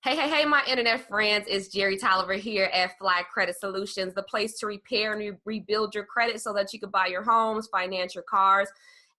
Hey, my internet friends, it's Jerry Tolliver here at Fly Credit Solutions, the place to repair and rebuild your credit so that you can buy your homes, finance your cars,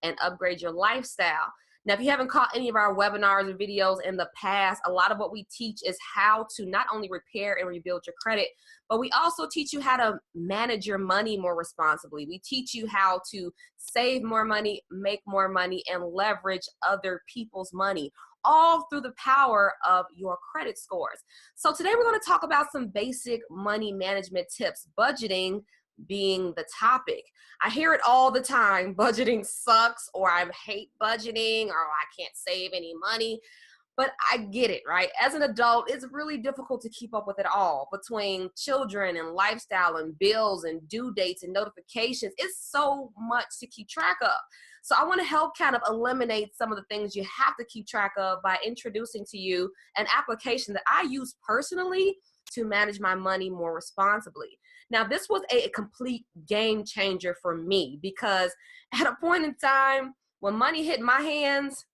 and upgrade your lifestyle. Now, if you haven't caught any of our webinars or videos in the past, a lot of what we teach is how to not only repair and rebuild your credit, but we also teach you how to manage your money more responsibly. We teach you how to save more money, make more money, and leverage other people's money, all through the power of your credit scores. So today we're going to talk about some basic money management tips, budgeting being the topic. I hear it all the time: budgeting sucks, or I hate budgeting, or I can't save any money. But I get it, right? As an adult, it's really difficult to keep up with it all between children and lifestyle and bills and due dates and notifications. It's so much to keep track of. So I want to help kind of eliminate some of the things you have to keep track of by introducing to you an application that I use personally to manage my money more responsibly. Now, this was a complete game changer for me because at a point in time when money hit my hands,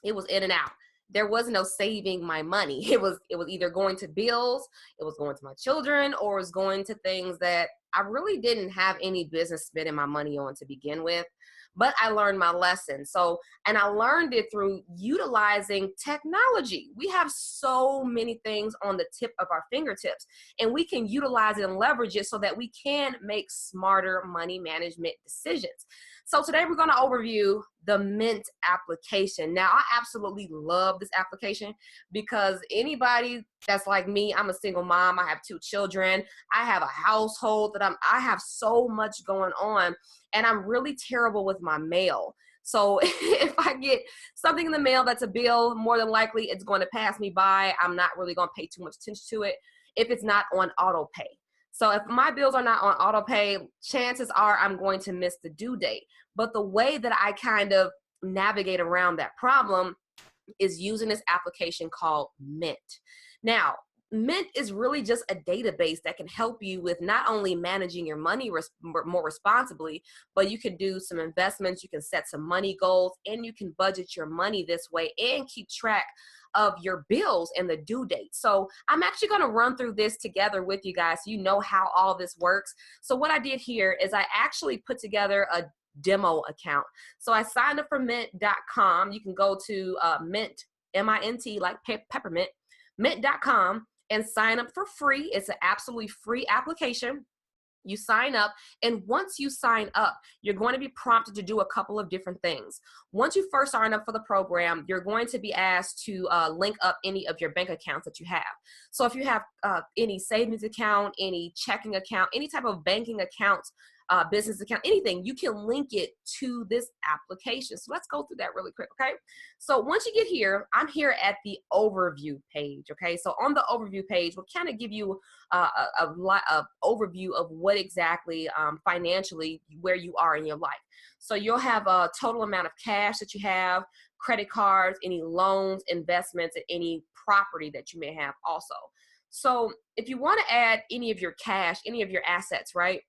it was in and out. There was no saving my money. It was either going to bills, it was going to my children, or it was going to things that I really didn't have any business spending my money on to begin with. But I learned my lesson. And I learned it through utilizing technology. We have so many things on the tip of our fingertips, and we can utilize it and leverage it so that we can make smarter money management decisions. So today we're going to overview the Mint application. Now, I absolutely love this application because anybody that's like me, I'm a single mom, I have 2 children, I have a household that I have so much going on, and I'm really terrible with my mail. So if I get something in the mail that's a bill, more than likely it's going to pass me by. I'm not really going to pay too much attention to it if it's not on auto pay. So if my bills are not on auto pay, chances are I'm going to miss the due date. But the way that I kind of navigate around that problem is using this application called Mint. Now, Mint is really just a database that can help you with not only managing your money more responsibly, but you can do some investments, you can set some money goals, and you can budget your money this way and keep track of your bills and the due date. So I'm actually going to run through this together with you guys so you know how all this works. So what I did here is I actually put together a demo account. So I signed up for mint.com. You can go to Mint, M-I-N-T, like peppermint, mint.com, and sign up for free. It's an absolutely free application. You sign up, and once you sign up, you're going to be prompted to do a couple of different things. Once you first sign up for the program, you're going to be asked to link up any of your bank accounts that you have. So if you have any savings account, any checking account, any type of banking account, business account, anything, you can link it to this application. So let's go through that really quick, okay? So once you get here, I'm here at the overview page, okay? So on the overview page, we'll kind of give you a lot of overview of what exactly financially where you are in your life. So you'll have a total amount of cash that you have, credit cards, any loans, investments, and any property that you may have also. So if you want to add any of your cash, any of your assets, right,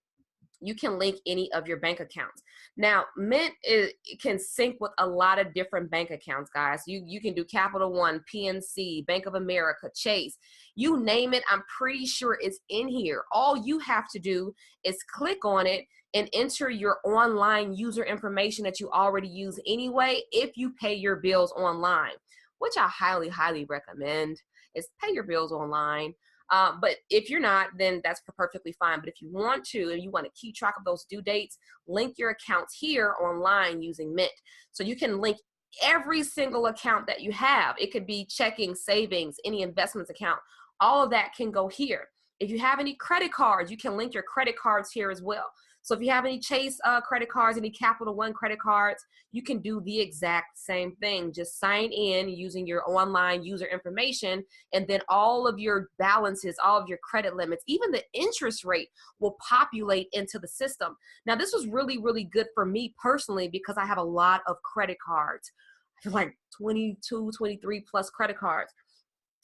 you can link any of your bank accounts. Now, Mint can sync with a lot of different bank accounts, guys. You can do Capital One, PNC, Bank of America, Chase. You name it, I'm pretty sure it's in here. All you have to do is click on it and enter your online user information that you already use anyway if you pay your bills online, which I highly, highly recommend, is pay your bills online. But if you're not, then that's perfectly fine. But if you want to, and you want to keep track of those due dates, link your accounts here online using Mint. So you can link every single account that you have. It could be checking, savings, any investments account. All of that can go here. If you have any credit cards, you can link your credit cards here as well. So if you have any Chase credit cards, any Capital One credit cards, you can do the exact same thing. Just sign in using your online user information, and then all of your balances, all of your credit limits, even the interest rate will populate into the system. Now, this was really, really good for me personally because I have a lot of credit cards. I have like 22, 23 plus credit cards.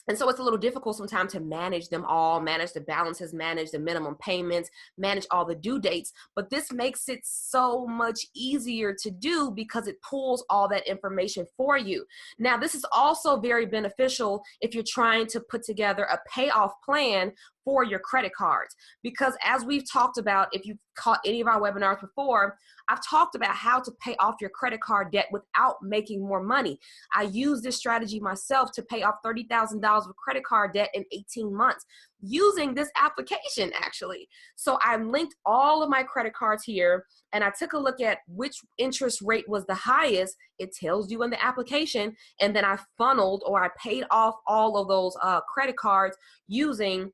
And so it's a little difficult sometimes to manage them all, manage the balances, manage the minimum payments, manage all the due dates. But this makes it so much easier to do because it pulls all that information for you. Now, this is also very beneficial if you're trying to put together a payoff plan for your credit cards. Because as we've talked about, if you've caught any of our webinars before, I've talked about how to pay off your credit card debt without making more money. I use this strategy myself to pay off $30,000 of credit card debt in 18 months using this application, actually. So I linked all of my credit cards here, and I took a look at which interest rate was the highest. It tells you in the application, and then I funneled, or I paid off all of those credit cards using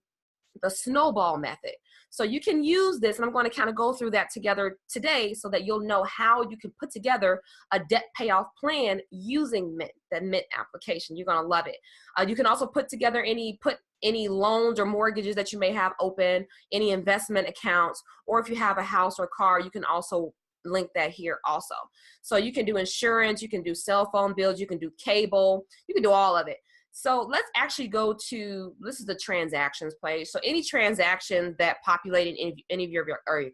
the snowball method. So you can use this, and I'm going to kind of go through that together today so that you'll know how you can put together a debt payoff plan using Mint, the Mint application. You're going to love it. You can also put together any loans or mortgages that you may have open, any investment accounts, or if you have a house or car, you can also link that here also. So you can do insurance, you can do cell phone bills, you can do cable, you can do all of it. So let's actually go to, this is the transactions page. So any transaction that populated in any of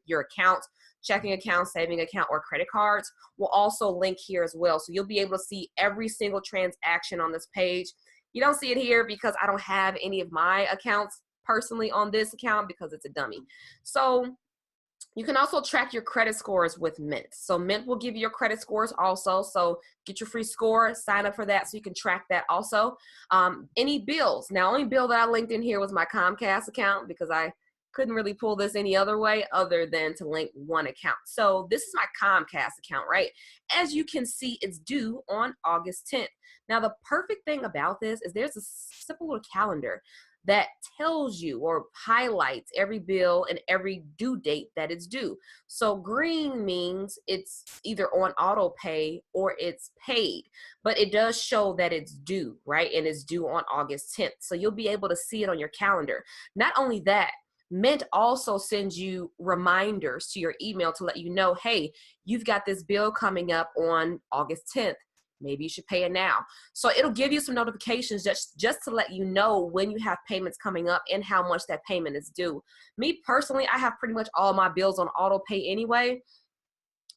your accounts, checking account, saving account, or credit cards will also link here as well. So you'll be able to see every single transaction on this page. You don't see it here because I don't have any of my accounts personally on this account because it's a dummy. So you can also track your credit scores with Mint. So Mint will give you your credit scores also. So get your free score, sign up for that so you can track that also. Any bills. Now, only bill that I linked in here was my Comcast account because I couldn't really pull this any other way other than to link one account. So this is my Comcast account, right? As you can see, it's due on August 10th. Now, the perfect thing about this is there's a simple little calendar that tells you or highlights every bill and every due date that it's due. So green means it's either on auto pay or it's paid, but it does show that it's due, right? And it's due on August 10th. So you'll be able to see it on your calendar. Not only that, Mint also sends you reminders to your email to let you know, hey, you've got this bill coming up on August 10th. Maybe you should pay it now. So it'll give you some notifications just to let you know when you have payments coming up and how much that payment is due. Me personally, I have pretty much all my bills on auto pay anyway.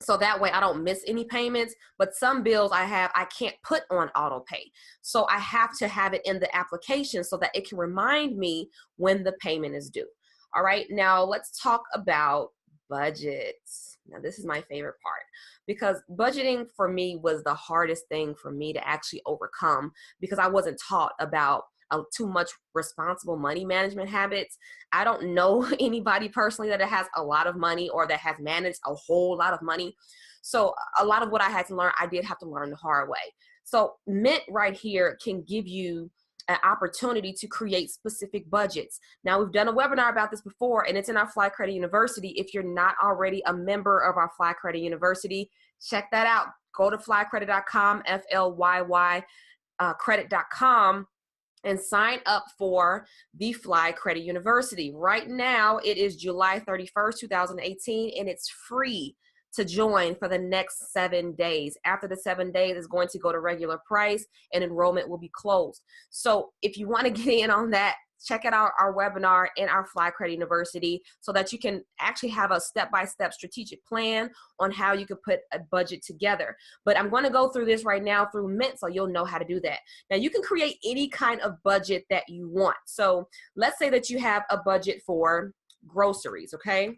So that way I don't miss any payments, but some bills I can't put on auto pay. So I have to have it in the application so that it can remind me when the payment is due. All right, now let's talk about budgets. Now this is my favorite part because budgeting for me was the hardest thing for me to actually overcome because I wasn't taught about too much responsible money management habits. I don't know anybody personally that has a lot of money or that has managed a whole lot of money. So a lot of what I had to learn, I did have to learn the hard way. So Mint right here can give you an opportunity to create specific budgets. Now, we've done a webinar about this before, and it's in our Fly Credit University. If you're not already a member of our Fly Credit University, check that out. Go to flycredit.com, FLYY credit.com, and sign up for the Fly Credit University. Right now, it is July 31st, 2018, and it's free to join for the next 7 days. After the 7 days, it's going to go to regular price and enrollment will be closed. So if you want to get in on that, check out our webinar in our Fly Credit University so that you can actually have a step-by-step strategic plan on how you can put a budget together. But I'm going to go through this right now through Mint so you'll know how to do that. Now, you can create any kind of budget that you want. So let's say that you have a budget for groceries, okay?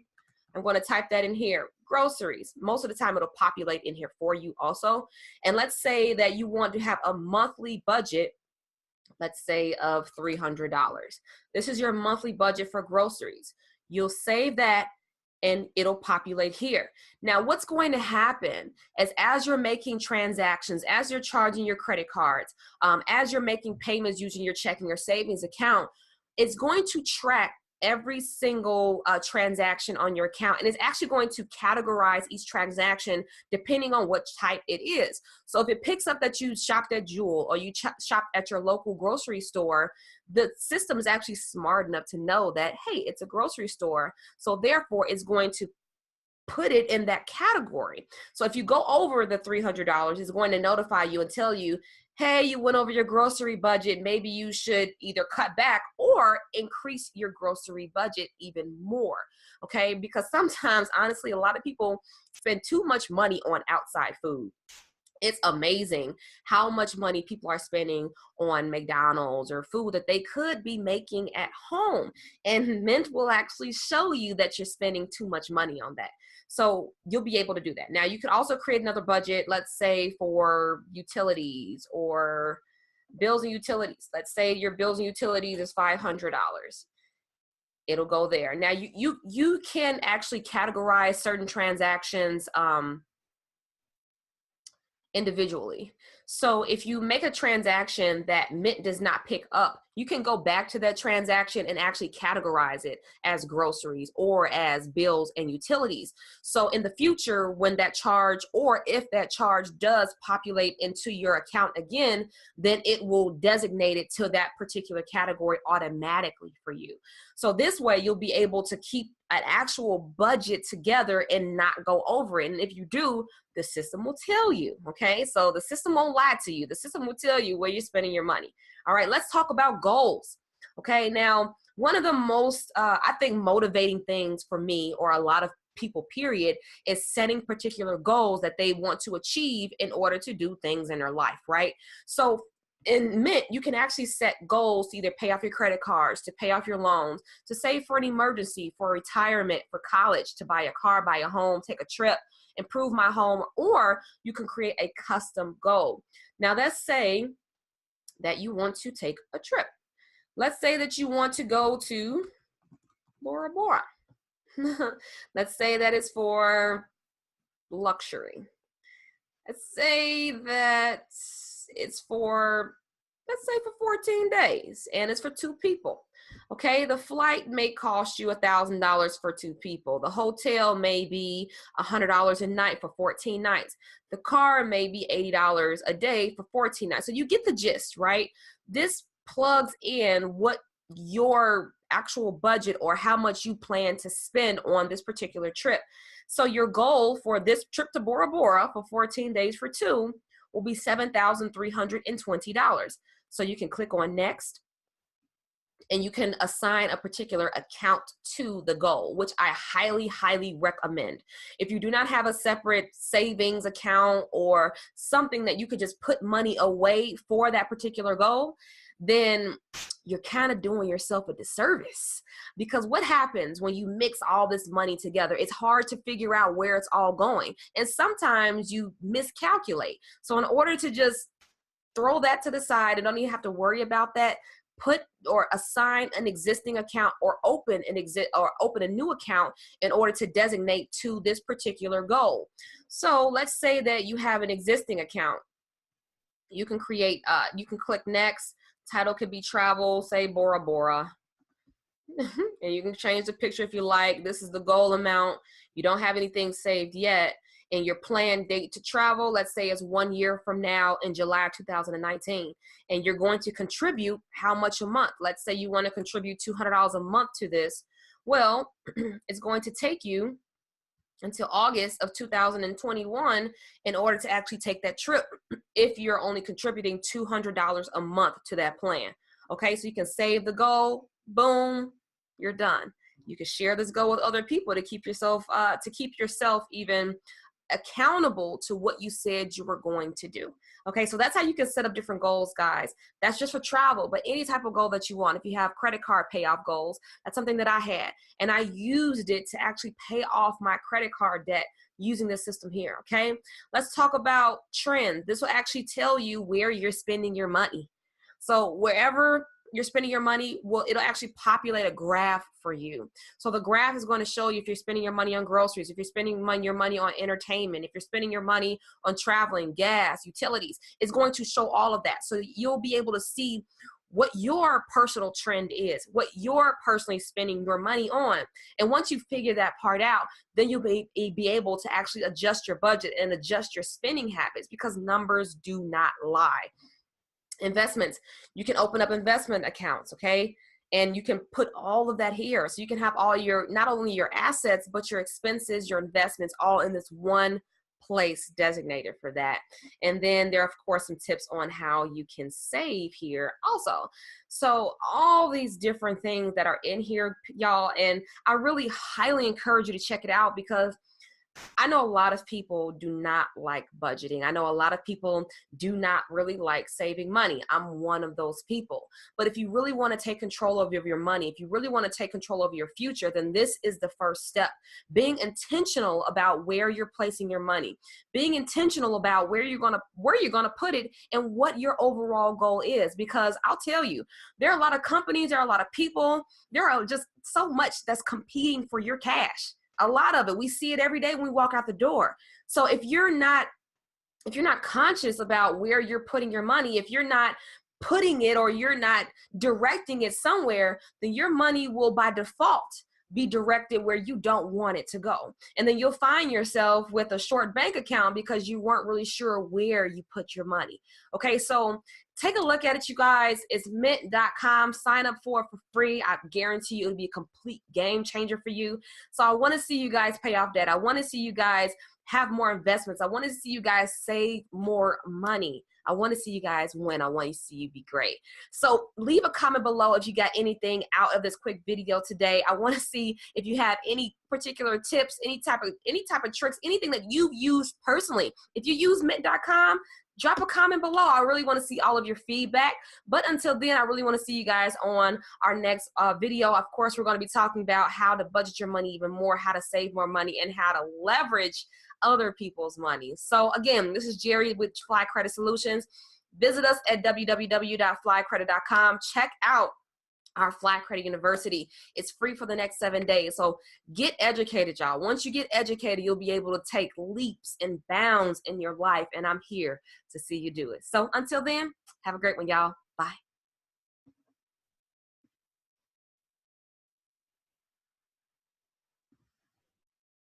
I'm going to type that in here. Groceries. Most of the time it'll populate in here for you also. And let's say that you want to have a monthly budget, let's say of $300. This is your monthly budget for groceries. You'll save that and it'll populate here. Now, what's going to happen is as you're making transactions, as you're charging your credit cards, as you're making payments using your checking or savings account, it's going to track every single transaction on your account, and it's actually going to categorize each transaction depending on which type it is. So if it picks up that you shopped at Jewel or you shopped at your local grocery store, the system is actually smart enough to know that, hey, it's a grocery store, so therefore it's going to put it in that category. So if you go over the $300, it's going to notify you and tell you, hey, you went over your grocery budget, maybe you should either cut back or increase your grocery budget even more, okay? Because sometimes, honestly, a lot of people spend too much money on outside food. It's amazing how much money people are spending on McDonald's or food that they could be making at home. And Mint will actually show you that you're spending too much money on that. So you'll be able to do that. Now, you can also create another budget, let's say for utilities or bills and utilities. Let's say your bills and utilities is $500. It'll go there. Now, you can actually categorize certain transactions individually. So if you make a transaction that Mint does not pick up, you can go back to that transaction and actually categorize it as groceries or as bills and utilities. So in the future, when that charge, or if that charge does populate into your account again, then it will designate it to that particular category automatically for you. So this way you'll be able to keep an actual budget together and not go over it. And if you do, the system will tell you, okay? So the system won't lie to you. The system will tell you where you're spending your money. All right, let's talk about goals. Okay, now, one of the most, I think, motivating things for me, or a lot of people, period, is setting particular goals that they want to achieve in order to do things in their life, right? So in Mint, you can actually set goals to either pay off your credit cards, to pay off your loans, to save for an emergency, for retirement, for college, to buy a car, buy a home, take a trip, improve my home, or you can create a custom goal. Now, let's say that you want to take a trip. Let's say that you want to go to Bora Bora. Let's say that it's for luxury. Let's say that it's for, let's say for 14 days and it's for 2 people. Okay, the flight may cost you $1,000 for 2 people. The hotel may be $100 a night for 14 nights. The car may be $80 a day for 14 nights. So you get the gist, right? This plugs in what your actual budget or how much you plan to spend on this particular trip. So your goal for this trip to Bora Bora for 14 days for 2 will be $7,320. So you can click on next, and you can assign a particular account to the goal, which I highly, highly recommend. If you do not have a separate savings account or something that you could just put money away for that particular goal, then you're kind of doing yourself a disservice. Because what happens when you mix all this money together? It's hard to figure out where it's all going. And sometimes you miscalculate. So in order to just throw that to the side and don't even have to worry about that, put or assign an existing account or open a new account in order to designate to this particular goal. So let's say that you have an existing account. You can create, you can click next. Title could be travel, say Bora Bora. And you can change the picture if you like. This is the goal amount. You don't have anything saved yet. And your planned date to travel, let's say, is 1 year from now in July 2019. And you're going to contribute how much a month? Let's say you want to contribute $200 a month to this. Well, it's going to take you until August of 2021 in order to actually take that trip if you're only contributing $200 a month to that plan. Okay, so you can save the goal, boom, you're done. You can share this goal with other people to keep yourself even accountable to what you said you were going to do. Okay, so that's how you can set up different goals, guys. That's just for travel, but any type of goal that you want. If you have credit card payoff goals, that's something that I had, and I used it to actually pay off my credit card debt using this system here. Okay, let's talk about trends. This will actually tell you where you're spending your money. So wherever you're spending your money, well, it'll actually populate a graph for you. So the graph is going to show you if you're spending your money on groceries, if you're spending your money on entertainment, if you're spending your money on traveling, gas, utilities. It's going to show all of that. So you'll be able to see what your personal trend is, what you're personally spending your money on. And once you figure that part out, then you'll be able to actually adjust your budget and adjust your spending habits, because numbers do not lie. Investments, you can open up investment accounts, okay? And you can put all of that here. So you can have all your, not only your assets, but your expenses, your investments, all in this one place designated for that. And then there are, of course, some tips on how you can save here also. So all these different things that are in here, y'all, and I really highly encourage you to check it out, because I know a lot of people do not like budgeting. I know a lot of people do not really like saving money. I'm one of those people. But if you really want to take control of your money, if you really want to take control of your future, then this is the first step. Being intentional about where you're placing your money, being intentional about where you're gonna put it, and what your overall goal is. Because I'll tell you, there are a lot of companies, there are a lot of people, there are just so much that's competing for your cash. A lot of it, we see it every day when we walk out the door. So if you're not conscious about where you're putting your money, if you're not putting it or you're not directing it somewhere, then your money will by default be directed where you don't want it to go. And then you'll find yourself with a short bank account because you weren't really sure where you put your money. Okay, so take a look at it, you guys. It's mint.com. Sign up for it for free. I guarantee you it'll be a complete game changer for you. So I want to see you guys pay off debt. I want to see you guys have more investments. I want to see you guys save more money. I want to see you guys win. I want to see you be great. So leave a comment below if you got anything out of this quick video today. I want to see if you have any particular tips, any type of tricks, anything that you've used personally. If you use mint.com, drop a comment below. I really want to see all of your feedback. But until then, I really want to see you guys on our next video. Of course, we're going to be talking about how to budget your money even more, how to save more money, and how to leverage other people's money. So again, this is Jerry with Fly Credit Solutions. Visit us at www.flycredit.com. Check out our Fly Credit University. It's free for the next 7 days. So get educated, y'all. Once you get educated, you'll be able to take leaps and bounds in your life. And I'm here to see you do it. So until then, have a great one, y'all. Bye.